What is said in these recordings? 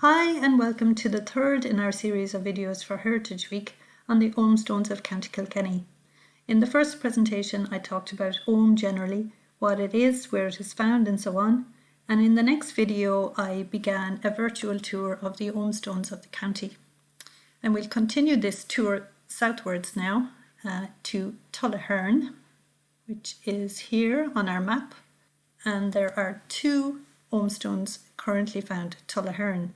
Hi and welcome to the third in our series of videos for Heritage Week on the Ogham Stones of County Kilkenny. In the first presentation I talked about Ogham generally, what it is, where it is found and so on, and in the next video I began a virtual tour of the Ogham Stones of the county. And we'll continue this tour southwards now to Tullern, which is here on our map, and there are two Ogham Stones currently found at Tullern.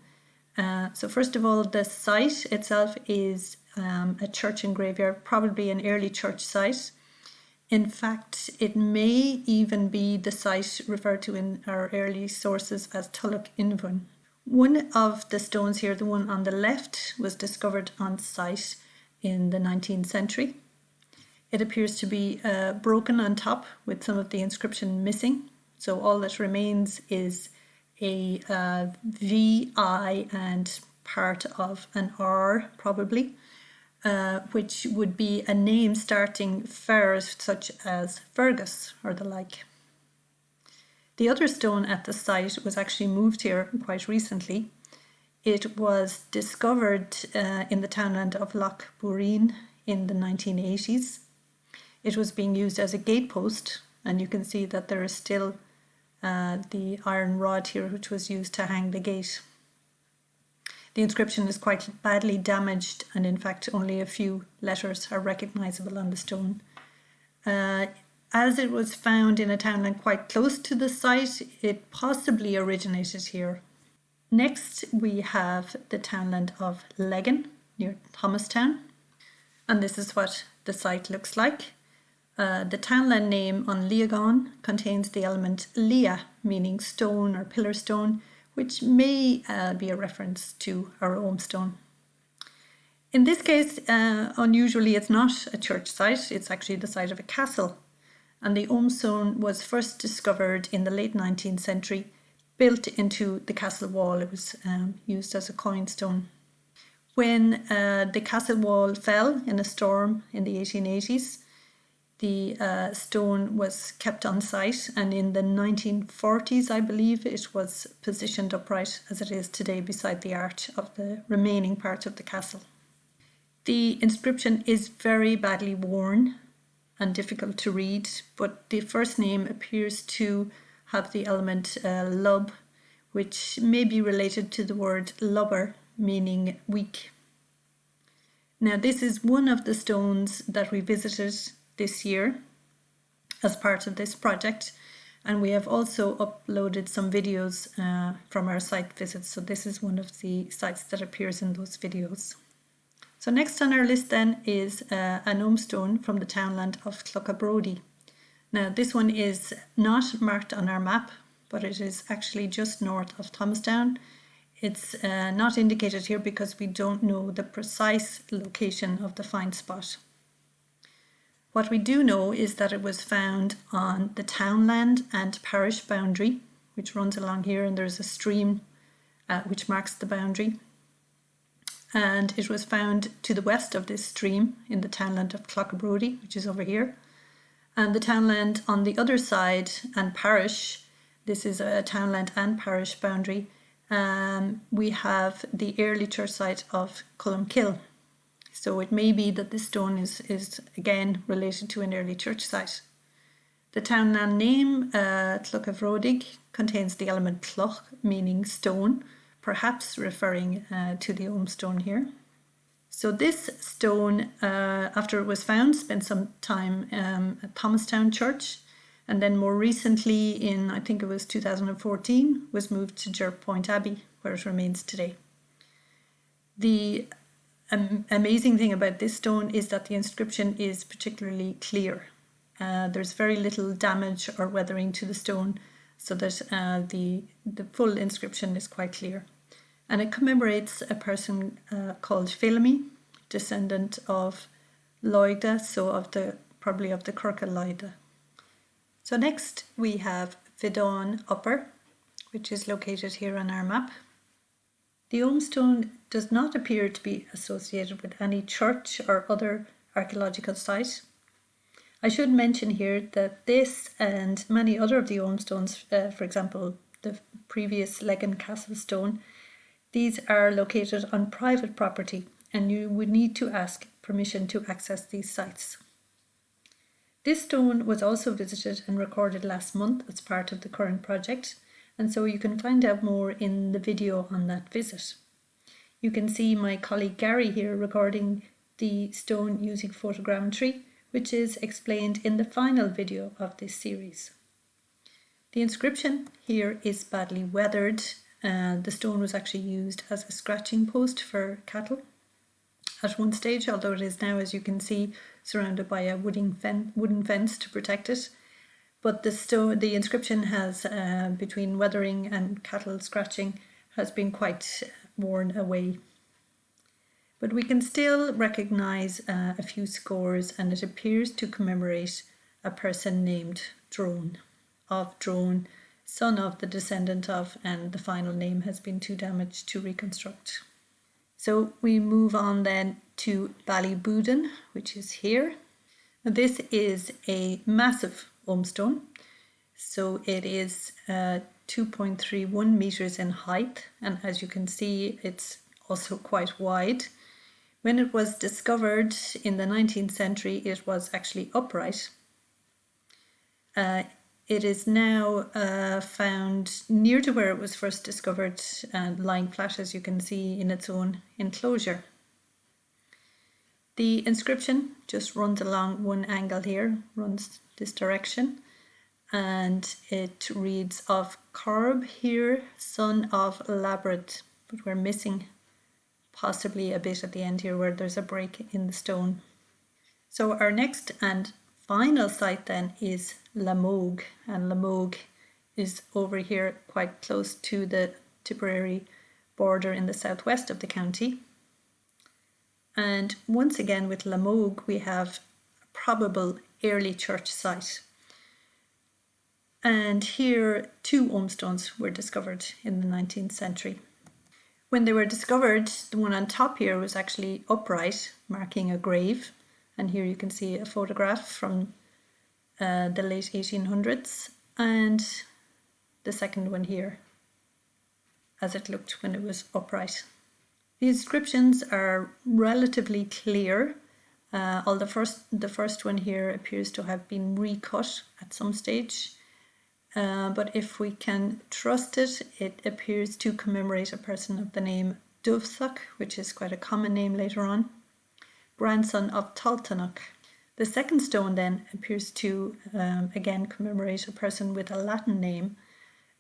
So first of all, the site itself is a church and graveyard, probably an early church site. In fact, it may even be the site referred to in our early sources as Tullach Invan. One of the stones here, the one on the left, was discovered on site in the 19th century. It appears to be broken on top with some of the inscription missing. So all that remains is a VI and part of an R probably, which would be a name starting Fer, such as Fergus or the like. The other stone at the site was actually moved here quite recently. It was discovered in the Townland of Boudin in the 1980s. It was being used as a gatepost, and you can see that there is still the iron rod here which was used to hang the gate. The inscription is quite badly damaged, and in fact only a few letters are recognisable on the stone. As it was found in a townland quite close to the site, it possibly originated here. Next we have the Townland of Legend near Thomastown, and this is what the site looks like. The townland name on Leogan contains the element Lea, meaning stone or pillar stone, which may be a reference to our Ogham stone. In this case, unusually, it's not a church site, it's actually the site of a castle. And the Ogham stone was first discovered in the late 19th century, built into the castle wall. It was used as a coin stone. When the castle wall fell in a storm in the 1880s, the stone was kept on site, and in the 1940s, I believe, it was positioned upright as it is today beside the arch of the remaining part of the castle. The inscription is very badly worn and difficult to read, but the first name appears to have the element lub, which may be related to the word lubber, meaning weak. Now, this is one of the stones that we visited this year as part of this project, and we have also uploaded some videos from our site visits, so this is one of the sites that appears in those videos. So next on our list then is an Ogham stone from the Townland of Brady. Now this one is not marked on our map, but it is actually just north of Thomastown. It's not indicated here because we don't know the precise location of the find spot. What we do know is that it was found on the townland and parish boundary, which runs along here, and there's a stream which marks the boundary. And it was found to the west of this stream in the Townland of Brady, which is over here. And the townland on the other side and parish, this is a townland and parish boundary, we have the early church site of Kilkenny. So it may be that this stone is again related to an early church site. The townland name, Tullach of Brady, contains the element cloch, meaning stone, perhaps referring to the Ogham stone here. So this stone, after it was found, spent some time at Thomastown Church, and then more recently in, I think it was 2014, was moved to Jerpoint Abbey, where it remains today. The amazing thing about this stone is that the inscription is particularly clear. There's very little damage or weathering to the stone, so that the full inscription is quite clear. And it commemorates a person called Philemy, descendant of Loida, so probably of the Kirka Loida. So next we have Fion Upper, which is located here on our map. The Ogham stone does not appear to be associated with any church or other archaeological site. I should mention here that this and many other of the Ogham stones, for example, the previous Legend Castle stone, These are located on private property and you would need to ask permission to access these sites. This stone was also visited and recorded last month as part of the current project, and so you can find out more in the video on that visit. You can see my colleague Gary here recording the stone using photogrammetry, which is explained in the final video of this series. The inscription here is badly weathered. The stone was actually used as a scratching post for cattle at one stage, although it is now, as you can see, surrounded by a wooden fence to protect it. But the inscription has, between weathering and cattle scratching, has been quite worn away. But we can still recognise a few scores, and it appears to commemorate a person named Drone, son of the descendant of, and the final name has been too damaged to reconstruct. So we move on then to Boudin, which is here. This is a massive Ogham stone. So it is 2.31 meters in height, and as you can see, it's also quite wide. When it was discovered in the 19th century, it was actually upright. It is now found near to where it was first discovered and lying flat, as you can see, in its own enclosure. The inscription just runs along one angle here, runs this direction, and it reads of Corb here, son of Labrid, but we're missing possibly a bit at the end here where there's a break in the stone. So our next and final site then is Mogue, and Mogue is over here quite close to the Tipperary border in the southwest of the county. And once again with Mogue we have a probable early church site. And here 2 Ogham stones were discovered in the 19th century. When they were discovered, the one on top here was actually upright, marking a grave. And here you can see a photograph from the late 1800s, and the second one here as it looked when it was upright. The inscriptions are relatively clear, although the first one here appears to have been recut at some stage, but if we can trust it, it appears to commemorate a person of the name Dovesach, which is quite a common name later on, grandson of Tullern. The second stone then appears to again commemorate a person with a Latin name,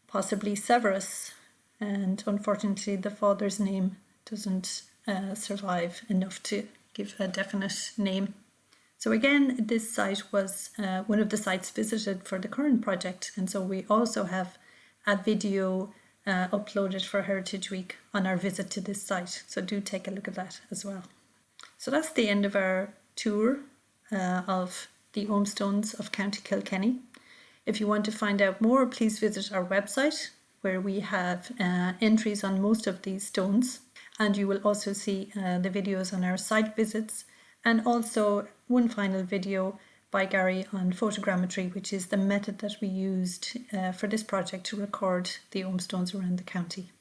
possibly Severus, and unfortunately the father's name doesn't survive enough to give a definite name. So again, this site was one of the sites visited for the current project, and so we also have a video uploaded for Heritage Week on our visit to this site, so do take a look at that as well. So that's the end of our tour of the Ogham Stones of County Kilkenny. If you want to find out more, please visit our website where we have entries on most of these stones, and you will also see the videos on our site visits, and also one final video by Gary on photogrammetry, which is the method that we used for this project to record the Ogham Stones around the county.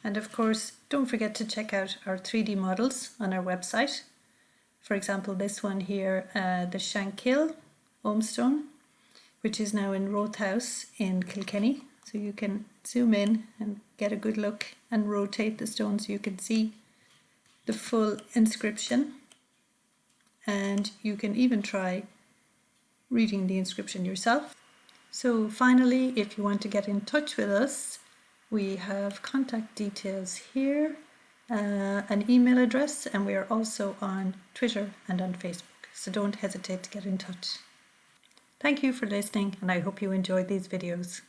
And of course, don't forget to check out our 3D models on our website. For example, this one here, the Shankill Ogham Stone, which is now in Roth House in Kilkenny. So you can zoom in and get a good look and rotate the stone so you can see the full inscription. And you can even try reading the inscription yourself. So finally, if you want to get in touch with us, we have contact details here, an email address, and we are also on Twitter and on Facebook. So don't hesitate to get in touch. Thank you for listening, and I hope you enjoyed these videos.